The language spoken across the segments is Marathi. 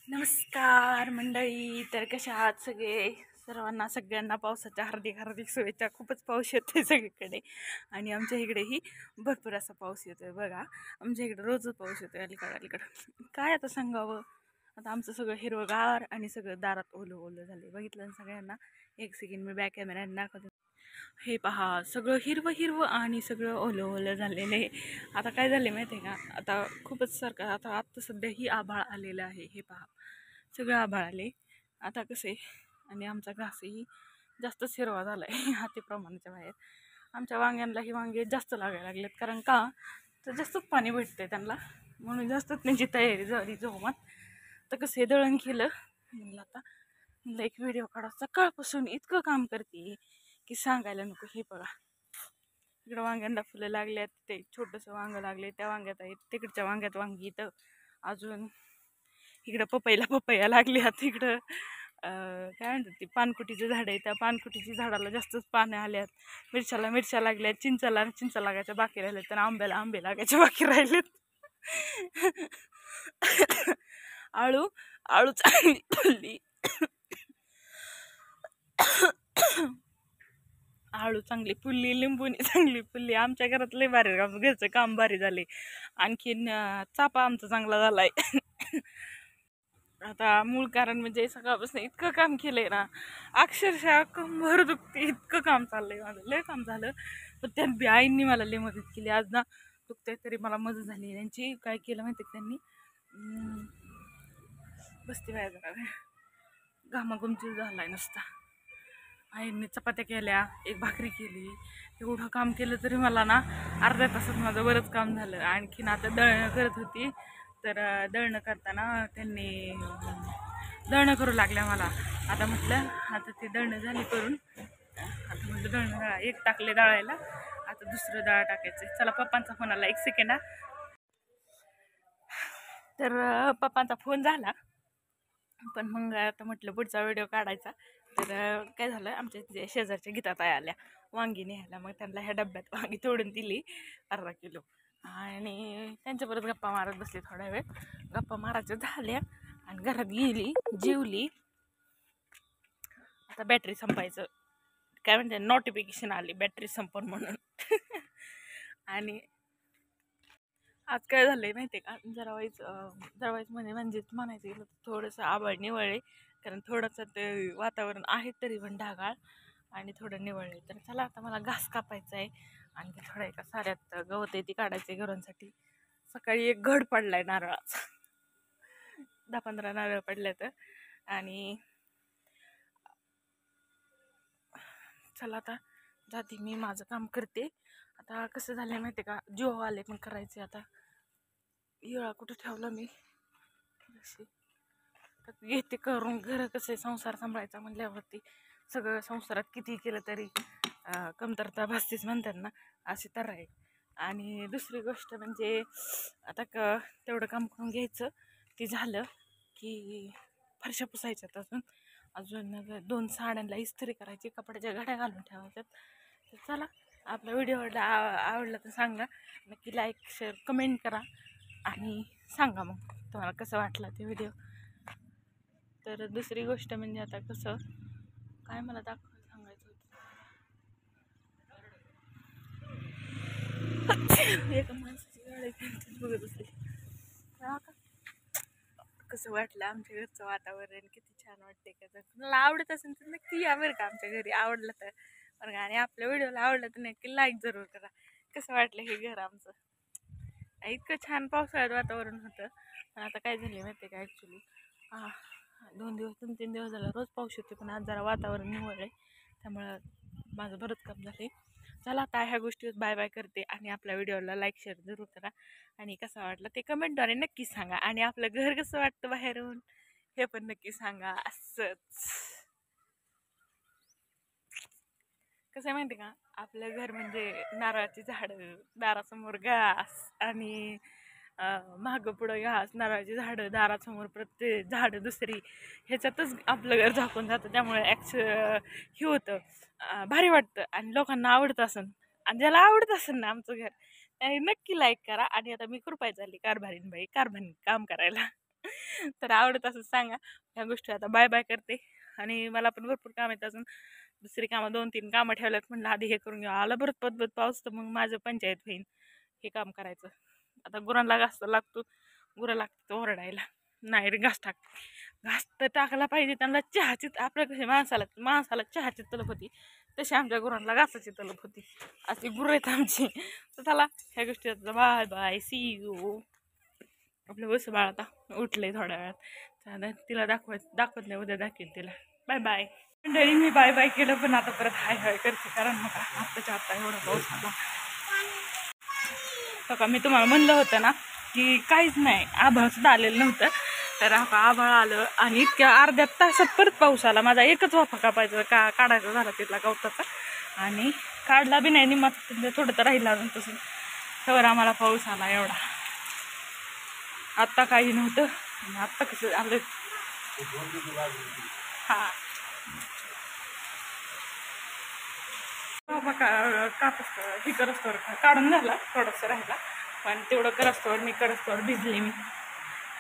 नमस्कार मंडळी. तर कशा आहात सगळे? सगळ्यांना पावसाच्या हार्दिक हार्दिक शुभेच्छा. खूपच पाऊस येतोय सगळीकडे आणि आमच्या इकडेही भरपूर असा पाऊस येतोय बघा. आमच्या इकडे रोजच पाऊस येतोय अलीकडं काय आता सांगावं. आता आमचं सगळं हिरवगार आणि सगळं दारात ओलं ओलं झाले. बघितलं ना सगळ्यांना? एक सेकंड मी बॅक कॅमेऱ्याने दाखवते. हे पहा, सगळं हिरवं हिरवं आणि सगळं ओलं ओलं झालेलं आहे. आता काय झाले माहिती आहे का? आता खूपच सारखं आता सध्या ही आभाळ आलेलं आहे. हे पहा, सगळं आभाळ आले. आता कसे आणि आमचा घासही जास्तच हिरवा झाला आहे हातीप्रमाणाच्या बाहेर. आमच्या वांग्यांनाही वांगे जास्त लागायला लागलेत. कारण का तर जास्तच पाणी भेटतंय त्यांना, म्हणून जास्तच त्यांची तयारी झाली जोमात. तर कसं हे दळण केलं म्हणलं आता एक व्हिडिओ काढा. सकाळपासून इतकं काम करते की सांगायला नको. हे बघा, इकडं वांग्यांना फुलं लागल्यात. ते छोटंसं वांगं लागले, त्या वांग्यात आहेत. तिकडच्या वांग्यात वांगी. इथं अजून इकडं पपया लागल्यात. इकडं काय म्हणतात ती पानकुटीचं झाड आहे, त्या पानकुटीची झाडाला जास्तच पानं आल्यात. मिरच्या लागल्यात. चिंचा लागायच्या बाकी राहिल्यात. तर आंब्याला आंबे लागायचे बाकी राहिलेत. आळू आळू चांगली फुलली. आळू चांगली फुलली, लिंबूनी चांगली फुलली. आमच्या घरात लय भारी घरचं काम भारी झाले. आणखीन चापा आमचा चांगला झालाय. आता मूळ कारण म्हणजे सकाळपासून इतकं काम केलंय ना, अक्षरशः कंबर दुखते. इतकं काम चाललंय माझं, लय काम झालं. पण त्या आईंनी मला लय मदत केली. आज ना दुखतंय तरी मला मदत झाली त्यांची. काय केलं माहिती त्यांनी? बसते बाया जरा घामाघुमची झालाय नुसता. आईंनी चपात्या केल्या, एक भाकरी केली. एवढं काम केलं तरी मला ना अर्ध्या तासात माझं बरंच काम झालं. आणखीन आता दळणं करत होती, तर दळणं करताना त्यांनी दळणं करू लागल्या मला. आता म्हटलं आता ते दळणं झाली करून, आता म्हटलं दळणं एक टाकले दळायला, आता दुसरं डाळ टाकायचं. चला, पप्पांचा फोन आला, एक सेकंड हा. तर पप्पांचा फोन झाला, पण मग आता म्हटलं पुढचा व्हिडिओ काढायचा. तर काय झालं, आमच्या जे शेजारच्या गीताताई आल्या वांगी न्यायला. मग त्यांना ह्या डब्यात वांगी तोडून दिली अर्धा किलो, आणि त्यांच्याबरोबर गप्पा मारत बसले. थोडा वेळ गप्पा मारायच्या झाल्या आणि घरात गेली, जेवली. आता बॅटरी संपायचं काय म्हणते, नोटिफिकेशन आली बॅटरी संपन म्हणून. आणि आज काय झालंय माहिती आहे का? जरावाईच म्हणजे म्हणायचं गेलं तर थोडंसं आभाळ निवळले. कारण थोडंसं ते वातावरण आहे तरी पण ढगाळ आणि थोडं निवळले. तर चला, आता मला घास कापायचा आहे. आणि थोडं एका साऱ्यात गवत आहे ती काढायचे घरांसाठी. सकाळी एक घड पडलाय नारळाचा, 10-15 नारळ पडल्यात. आणि चला आता जाते मी, माझं काम करते. आता कसं झालंय माहिती आहे का? जीव आले पण करायचे. आता हिळा कुठं ठेवला मी, घेते करून. घर कसं संसार सांभाळायचा म्हणल्यावरती सगळं संसारात किती केलं तरी कमतरता भासतीच म्हणतात ना, असे तर आहे. आणि दुसरी गोष्ट म्हणजे आता तेवढं काम करून घ्यायचं. ते झालं की फरशा पुसायच्यात. अजून 2 साड्यांना इस्त्री करायची, कपड्याच्या घड्या घालून ठेवायच्यात. तर चला, आपला व्हिडिओ आवडला तर सांगा नक्की, लाईक शेअर कमेंट करा आणि सांगा मग तुम्हाला कसं वाटलं ते व्हिडिओ. तर दुसरी गोष्ट म्हणजे आता कसं काय मला सांगायचं होतं. एका माणसाची गाडी बघत असते. कसं वाटलं आमच्या घरचं वातावरण, किती छान वाटते का? जर तुम्हाला आवडत असेल तर नक्की या बरं का आमच्या घरी. आवडलं तर बरं, आणि आपल्या व्हिडिओला आवडलं तर नक्की लाईक जरूर करा. कसं वाटलं हे घर आमचं? इतकं छान पावसाळ्यात वातावरण होतं. पण आता काय झालं माहिती का, ॲक्च्युली 2-3 दिवस झालं रोज पाऊस येतो, पण आज जरा वातावरण निवळलं, त्यामुळं माझं बरंच काम झालं. चला, आता ह्या गोष्टीवर बाय बाय करते. आणि आपल्या व्हिडिओला लाईक शेअर जरूर करा. आणि कसं वाटलं ते कमेंटद्वारे नक्की सांगा. आणि आपलं घर कसं वाटतं बाहेरून हे पण नक्की सांगा. असंच कसं आहे माहिती का, आपलं घर म्हणजे नारळाची झाडं, दारासमोर घास, आणि मागं पुढं घास, नारळाची झाडं, दारासमोर प्रत्येक झाडं दुसरी, ह्याच्यातच आपलं घर झाकून जातं. त्यामुळे हे होतं, भारी वाटतं आणि लोकांना आवडतं असेल. आणि ज्याला आवडत असेल ना आमचं घर, त्याने नक्की लाईक करा. आणि आता मी कृपा झाली कारभारीन बाई, कारभारी काम करायला. तर आवडत असं सांगा. ह्या गोष्टी आता बाय बाय करते आणि मला पण भरपूर काम आहेत अजून. दुसरी कामं 2-3 कामं ठेवल्यात म्हणलं आधी हे करून घ्या. आलं परत पदपत पाऊस तर मग माझं पंचायत होईल हे काम करायचं. आता गुरांना घास लागतो, गुरं लागतं ओरडायला. नाही रे घास टाक, घास तर टाकला पाहिजे त्यांना. चहाची आपल्या कशी माणसाला चहाची तलप होती तशी आमच्या गुरांना घासाची तलप होती. अशी गुरं आहेत आमची. तर चला ह्या गोष्टी बाय बाय सी यू. आपलं बस बाळ आता उठलंय थोड्या वेळात. तिला दाखवत नाही, उद्या दाखवेल तिला. बाय बाय मंडळी. मी बाय बाय केलं पण आता परत हाय हाय करते कारण मग आत्ताच्या आत्ता एवढा पाऊस आला. का मी तुम्हाला म्हणलं होतं ना की काहीच नाही, आभाळ सुद्धा आलेलं नव्हतं. तर आभाळ आलं आणि इतक्या अर्ध्या तासात परत पाऊस आला. माझा एकच वाफा काढायचा झाला तिथला गवताचा आणि काढला बी नाही. निम्मा थोडं तर राहिला अजून तसं सवर आम्हाला पाऊस आला एवढा. आत्ता काही नव्हतं आणि आत्ता कसं आलं. हा बाबा कापूस हे करस्तोवर काढून झाला, थोडंसं राहिला पण तेवढं करस्तोवर भिजले. मी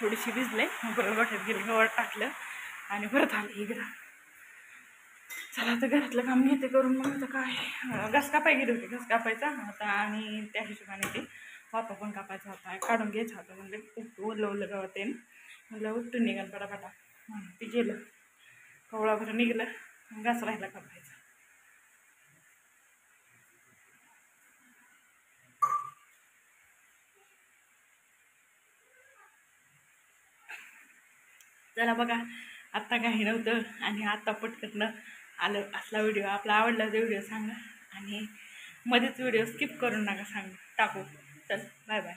थोडीशी भिजले मग परत गोठ्यात गेले, गवळ टाकलं आणि परत आले इकडं. चला आता घरातलं काम घेते करून. मग आता काय घास कापाय गेले होते, घास कापायचा आता आणि त्या हिशोबाने ते वापा पण कापायचा होता, काढून घ्यायचा होता. म्हणजे ओलं गवत आहे म्हणलं उठून निघाल पटापटा. ते गेलं कवळाभर निघलं, घास राहिला कापायचा. चला बघा आत्ता काही नव्हतं आणि आत्ता पटकन आलं. असला व्हिडिओ आपला आवडला तर व्हिडिओ सांगा आणि मध्येच व्हिडिओ स्किप करून नका टाकू. चल बाय बाय.